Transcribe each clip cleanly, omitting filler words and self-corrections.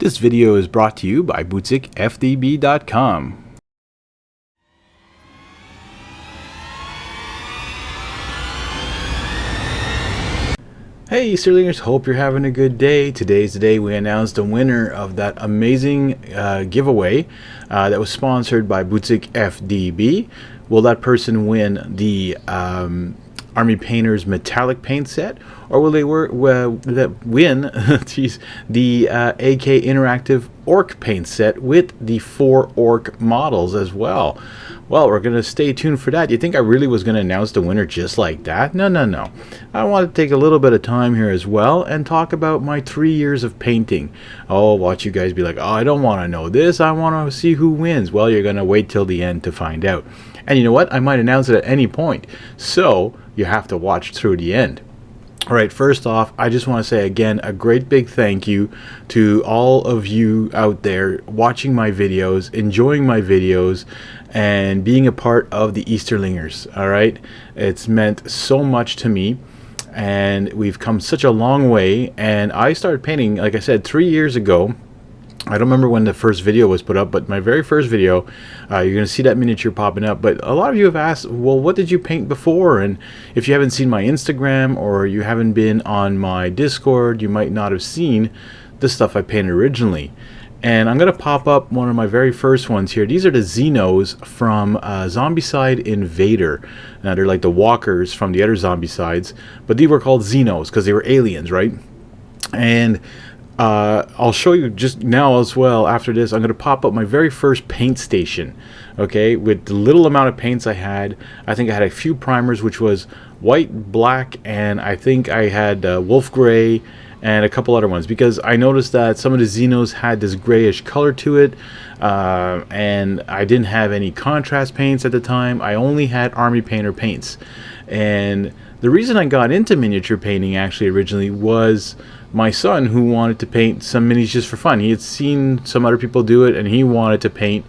This video is brought to you by Boutique FDB.com. Hey Easterlingers, hope you're having a good day. Today's the day we announced the winner of that amazing giveaway that was sponsored by Boutique FDB. Will that person win the Army Painters metallic paint set, or will they win geez, the AK Interactive Orc paint set with the 4 Orc models as well? Well, we're going to stay tuned for that. You think I really was going to announce the winner just like that? No. I want to take a little bit of time here as well and talk about my 3 years of painting. Oh, watch you guys be like, oh, I don't want to know this. I want to see who wins. Well, you're going to wait till the end to find out. And you know what? I might announce it at any point. So you have to watch through the end. All right, first off, I just want to say again a great big thank you to all of you out there watching my videos, enjoying my videos, and being a part of the Easterlingers. All right, it's meant so much to me, and we've come such a long way. And I started painting, like I said, 3 years ago. I don't remember when the first video was put up, but my very first video, you're going to see that miniature popping up. But a lot of you have asked, well, what did you paint before? And if you haven't seen my Instagram or you haven't been on my Discord, you might not have seen the stuff I painted originally. And I'm going to pop up one of my very first ones here. These are the Xenos from Zombicide Invader. Now, they're like the walkers from the other Zombicides, but these were called Xenos because they were aliens, right? And I'll show you just now as well. After this, I'm going to pop up my very first paint station, okay, with the little amount of paints I had. I think I had a few primers, which was white, black, and I think I had wolf gray and a couple other ones, because I noticed that some of the Xenos had this grayish color to it, and I didn't have any contrast paints at the time. I only had Army Painter paints. And the reason I got into miniature painting actually originally was my son, who wanted to paint some minis just for fun. He had seen some other people do it and he wanted to paint,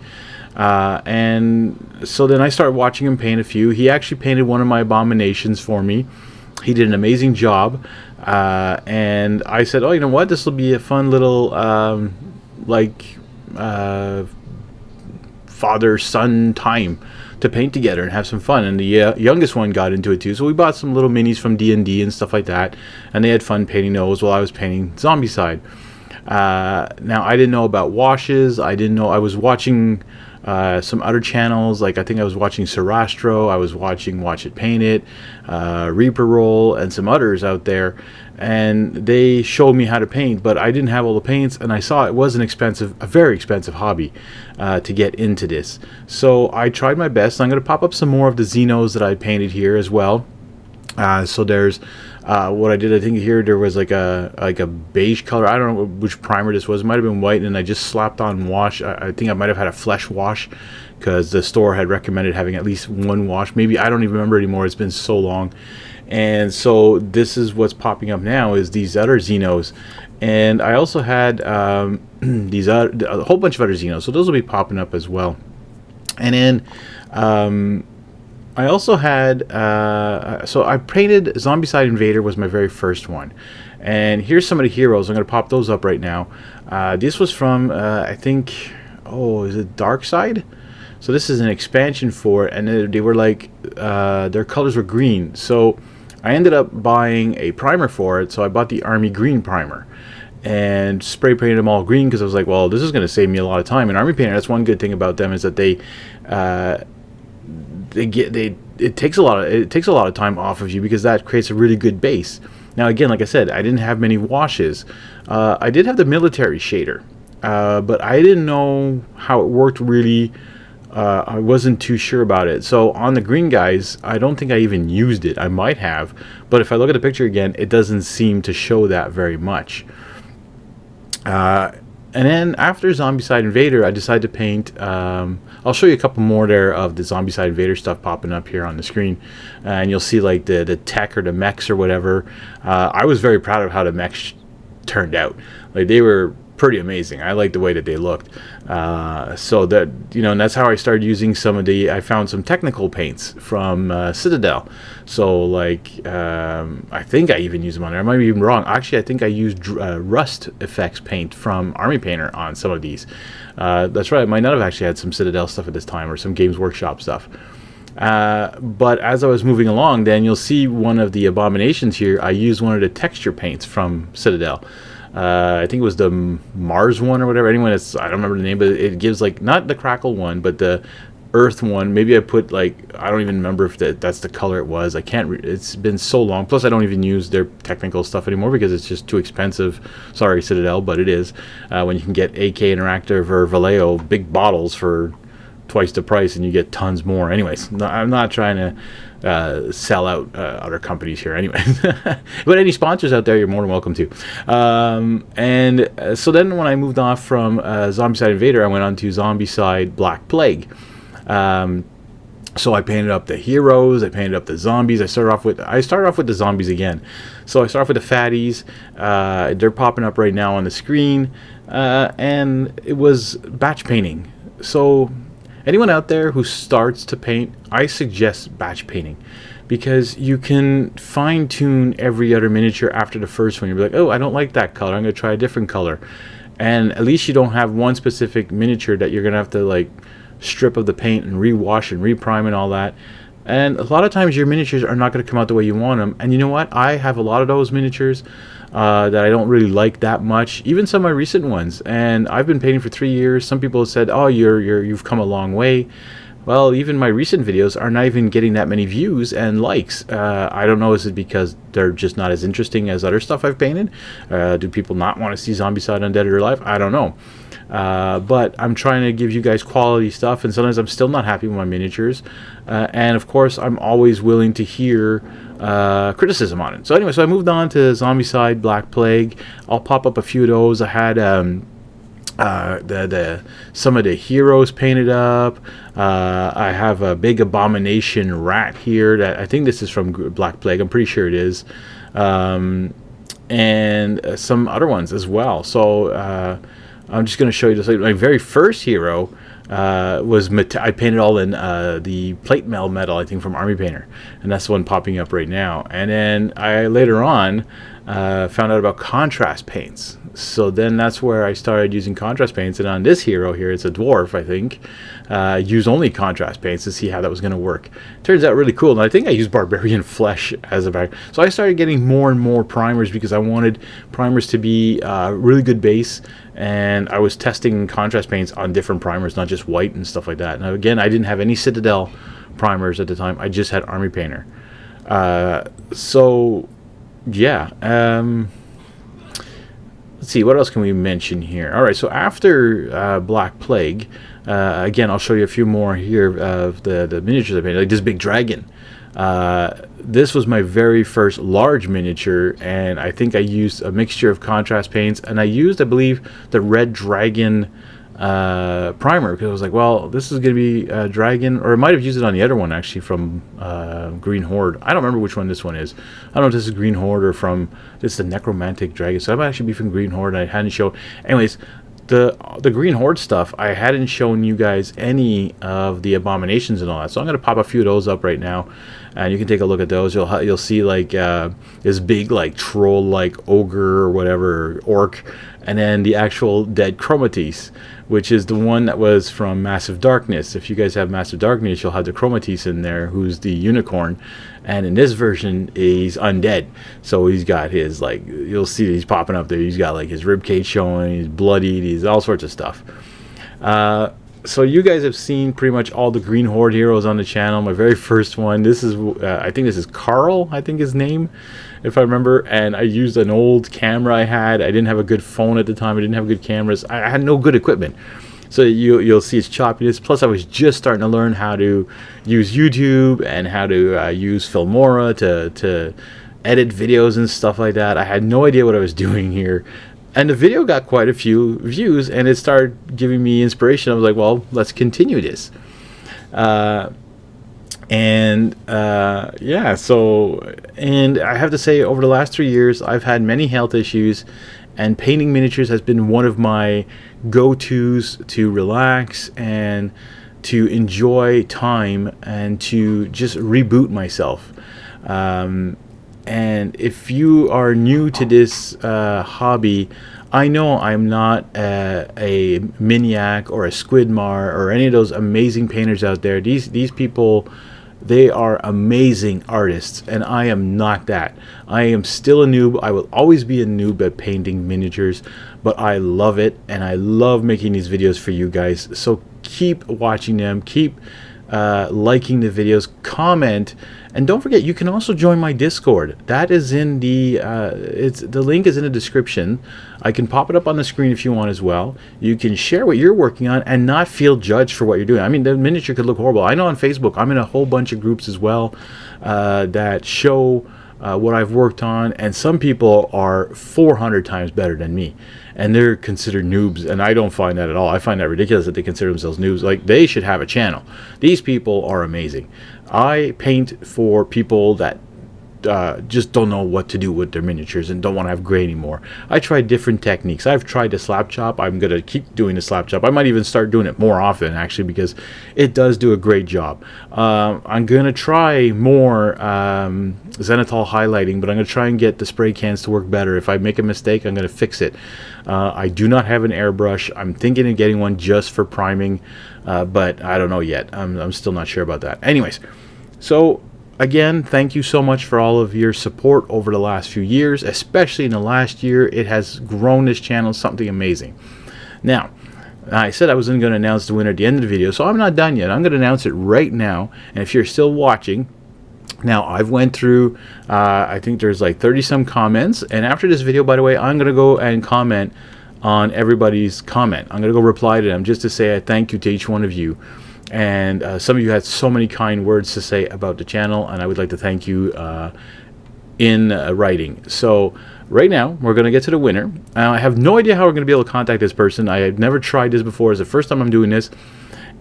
and so then I started watching him paint a few. He actually painted one of my abominations for me. He did an amazing job, and I said, oh, you know what, this will be a fun little father-son time to paint together and have some fun. And the youngest one got into it too, so we bought some little minis from D&D and stuff like that, and they had fun painting those while I was painting Zombicide. Now, I didn't know about washes. I didn't know. I was watching some other channels, like I think I was watching Sarastro, I was watching Watch It Paint It, Reaper Roll, and some others out there, and they showed me how to paint, but I didn't have all the paints, and I saw it was a very expensive hobby to get into this. So I tried my best. I'm going to pop up some more of the Xenos that I painted here as well. So there's what I did. I think here there was like a beige color. I don't know which primer this was. It might have been white, and I just slapped on wash. I think I might have had a flesh wash because the store had recommended having at least one wash. Maybe, I don't even remember anymore. It's been so long. And so this is what's popping up now, is these other Xenos. And I also had a whole bunch of other Xenos, so those will be popping up as well. And then I also had, so I painted Zombicide Invader was my very first one. And here's some of the heroes. I'm going to pop those up right now. This was from, I think, is it Darkside? So this is an expansion for it, and they were like, their colors were green. So I ended up buying a primer for it, so I bought the Army Green primer and spray painted them all green, because I was like, well, this is going to save me a lot of time. And Army Painter, that's one good thing about them, is that it takes a lot of time off of you, because that creates a really good base. Now again, like I said, I didn't have many washes. I did have the military shader, but I didn't know how it worked really. I wasn't too sure about it. So on the green guys, I don't think I even used it. I might have, but if I look at the picture again, it doesn't seem to show that very much. And then after Zombicide Invader, I decided to paint, I'll show you a couple more there of the Zombicide Invader stuff popping up here on the screen, and you'll see like the tech or the mechs or whatever. I was very proud of how the mechs turned out. Like, they were pretty amazing. I like the way that they looked. So that, and that's how I started using I found some technical paints from Citadel. So like, I think I even used them on there. I might be even wrong. Actually, I think I used Rust Effects paint from Army Painter on some of these. That's right. I might not have actually had some Citadel stuff at this time, or some Games Workshop stuff. But as I was moving along, then you'll see one of the abominations here. I used one of the texture paints from Citadel. I think it was the Mars one or whatever. Anyway, I don't remember the name, but it gives like, not the Crackle one, but the Earth one. Maybe I put like, I don't even remember if that's the color it was. I can't. It's been so long. Plus, I don't even use their technical stuff anymore because it's just too expensive. Sorry, Citadel, but it is. When you can get AK Interactive or Vallejo big bottles for twice the price and you get tons more. Anyways, I'm not trying to sell out other companies here anyways. But any sponsors out there, you're more than welcome to. So then when I moved off from Zombicide Invader, I went on to Zombicide Black Plague. So I painted up the heroes, I painted up the zombies. I started off with the zombies again. So I start off with the fatties. They're popping up right now on the screen. And it was batch painting. So anyone out there who starts to paint, I suggest batch painting, because you can fine-tune every other miniature after the first one. You'll be like, oh, I don't like that color, I'm going to try a different color. And at least you don't have one specific miniature that you're going to have to like strip of the paint and rewash and reprime and all that. And a lot of times your miniatures are not going to come out the way you want them. And you know what? I have a lot of those miniatures that I don't really like that much. Even some of my recent ones. And I've been painting for 3 years. Some people have said, "Oh, you've come a long way." Well, even my recent videos are not even getting that many views and likes. I don't know. Is it because they're just not as interesting as other stuff I've painted? Do people not want to see Zombicide Undead or Alive? I don't know. But I'm trying to give you guys quality stuff, and sometimes I'm still not happy with my miniatures. And of course, I'm always willing to hear criticism on it. So anyway, so I moved on to Zombicide Black Plague. I'll pop up a few of those. I had some of the heroes painted up. I have a big abomination rat here that I think this is from Black Plague. I'm pretty sure it is. And some other ones as well. So I'm just going to show you this. My very first hero was I painted all in the plate mail metal, I think, from Army Painter, and that's the one popping up right now. And then I later on found out about contrast paints. So then that's where I started using contrast paints. And on this hero here, it's a dwarf, I think. Use only contrast paints to see how that was going to work. Turns out really cool. And I think I used Barbarian Flesh as a back. So I started getting more and more primers because I wanted primers to be really good base. And I was testing contrast paints on different primers, not just white and stuff like that. Now again, I didn't have any Citadel primers at the time. I just had Army Painter. So yeah. Let's see, what else can we mention here? All right, so after Black Plague, again, I'll show you a few more here of the miniatures I painted, like this big dragon. This was my very first large miniature, and I think I used a mixture of contrast paints, and I used, I believe, the Red Dragon primer, because I was like, well, this is going to be a dragon, or I might have used it on the other one, actually, from Green Horde. I don't remember which one this one is. I don't know if this is Green Horde or from, this is the Necromantic Dragon, so it might actually be from Green Horde. I hadn't shown, anyways, the Green Horde stuff, I hadn't shown you guys any of the abominations and all that, so I'm going to pop a few of those up right now, and you can take a look at those. You'll see like this big like troll like ogre or whatever, orc, and then the actual dead Chromatis, which is the one that was from Massive Darkness. If you guys have Massive Darkness, you'll have the Chromatis in there, who's the unicorn. And in this version, he's undead. So he's got his, like, you'll see he's popping up there. He's got, like, his ribcage showing. He's bloodied. He's all sorts of stuff. So you guys have seen pretty much all the Green Horde heroes on the channel. My very first one, this is, I think this is Carl, I think his name, if I remember. And I used an old camera I had. I didn't have a good phone at the time. I didn't have good cameras. I had no good equipment. So you'll see its choppiness. Plus, I was just starting to learn how to use YouTube and how to use Filmora to edit videos and stuff like that. I had no idea what I was doing here. And the video got quite a few views, and it started giving me inspiration. I was like, well, let's continue this. Yeah, so, and I have to say, over the last 3 years, I've had many health issues, and painting miniatures has been one of my go-tos to relax and to enjoy time and to just reboot myself. And if you are new to this hobby, I know I'm not a Miniac or a Squidmar or any of those amazing painters out there. These people, they are amazing artists, and I am not that. I am still a noob. I will always be a noob at painting miniatures, but I love it, and I love making these videos for you guys. So keep watching them, keep liking the videos, comment, and don't forget, you can also join my Discord. That is in the the link is in the description. I can pop it up on the screen if you want as well. You can share what you're working on and not feel judged for what you're doing. I mean, the miniature could look horrible. I know on Facebook I'm in a whole bunch of groups as well that show what I've worked on, and some people are 400 times better than me, and they're considered noobs, and I don't find that at all. I find that ridiculous that they consider themselves noobs. Like, they should have a channel. These people are amazing. I paint for people that just don't know what to do with their miniatures and don't want to have gray anymore. I tried different techniques. I've tried the slap chop. I'm going to keep doing the slap chop. I might even start doing it more often, actually, because it does do a great job. I'm going to try more zenithal highlighting, but I'm going to try and get the spray cans to work better. If I make a mistake, I'm going to fix it. I do not have an airbrush. I'm thinking of getting one just for priming, but I don't know yet. I'm still not sure about that. Anyways, so again, thank you so much for all of your support over the last few years, especially in the last year. It has grown this channel something amazing. Now, I said I wasn't going to announce the winner at the end of the video, so I'm not done yet. I'm going to announce it right now, and if you're still watching, now I've went through, I think there's like 30 some comments, and after this video, by the way, I'm going to go and comment on everybody's comment. I'm going to go reply to them just to say a thank you to each one of you. And some of you had so many kind words to say about the channel, and I would like to thank you in writing. So right now we're going to get to the winner. I have no idea how we're going to be able to contact this person. I have never tried this before. It's the first time I'm doing this.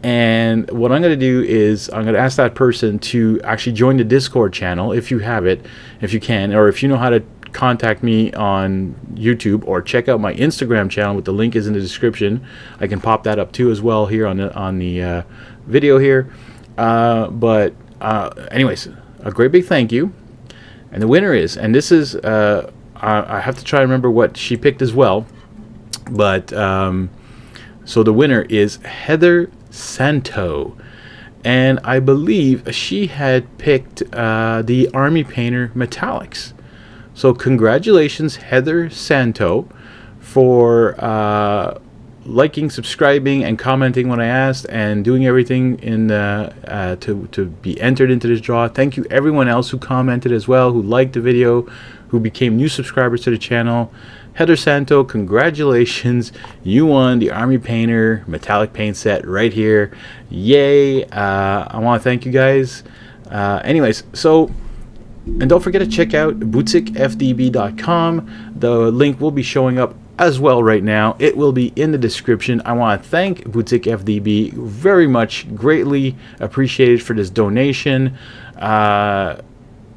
And what I'm going to do is I'm going to ask that person to actually join the Discord channel if you have it, if you can, or if you know how to contact me on YouTube, or check out my Instagram channel with the link is in the description. I can pop that up too as well here on the video here. Anyways, a great big thank you. And the winner is, and this is I have to try to remember what she picked as well, but so the winner is Heather Santo, and I believe she had picked the Army Painter Metallics. So congratulations, Heather Santo, for liking, subscribing, and commenting when I asked, and doing everything in to be entered into this draw. Thank you everyone else who commented as well, who liked the video, who became new subscribers to the channel. Heather Santo, congratulations. You won the Army Painter metallic paint set right here. Yay. I want to thank you guys. Anyways, so, and don't forget to check out boutiquefdb.com. The link will be showing up as well right now. It will be in the description. I want to thank Boutique FDB very much, greatly appreciated for this donation.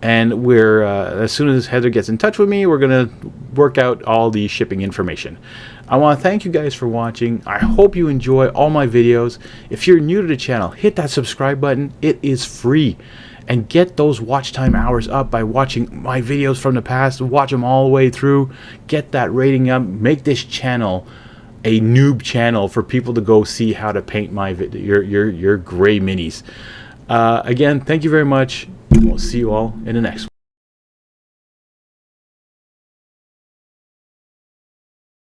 And we're as soon as Heather gets in touch with me, we're gonna work out all the shipping information. I want to thank you guys for watching. I hope you enjoy all my videos. If you're new to the channel, hit that subscribe button. It is free. And get those watch time hours up by watching my videos from the past. Watch them all the way through. Get that rating up. Make this channel a noob channel for people to go see how to paint my your gray minis. Again, thank you very much. We'll see you all in the next one.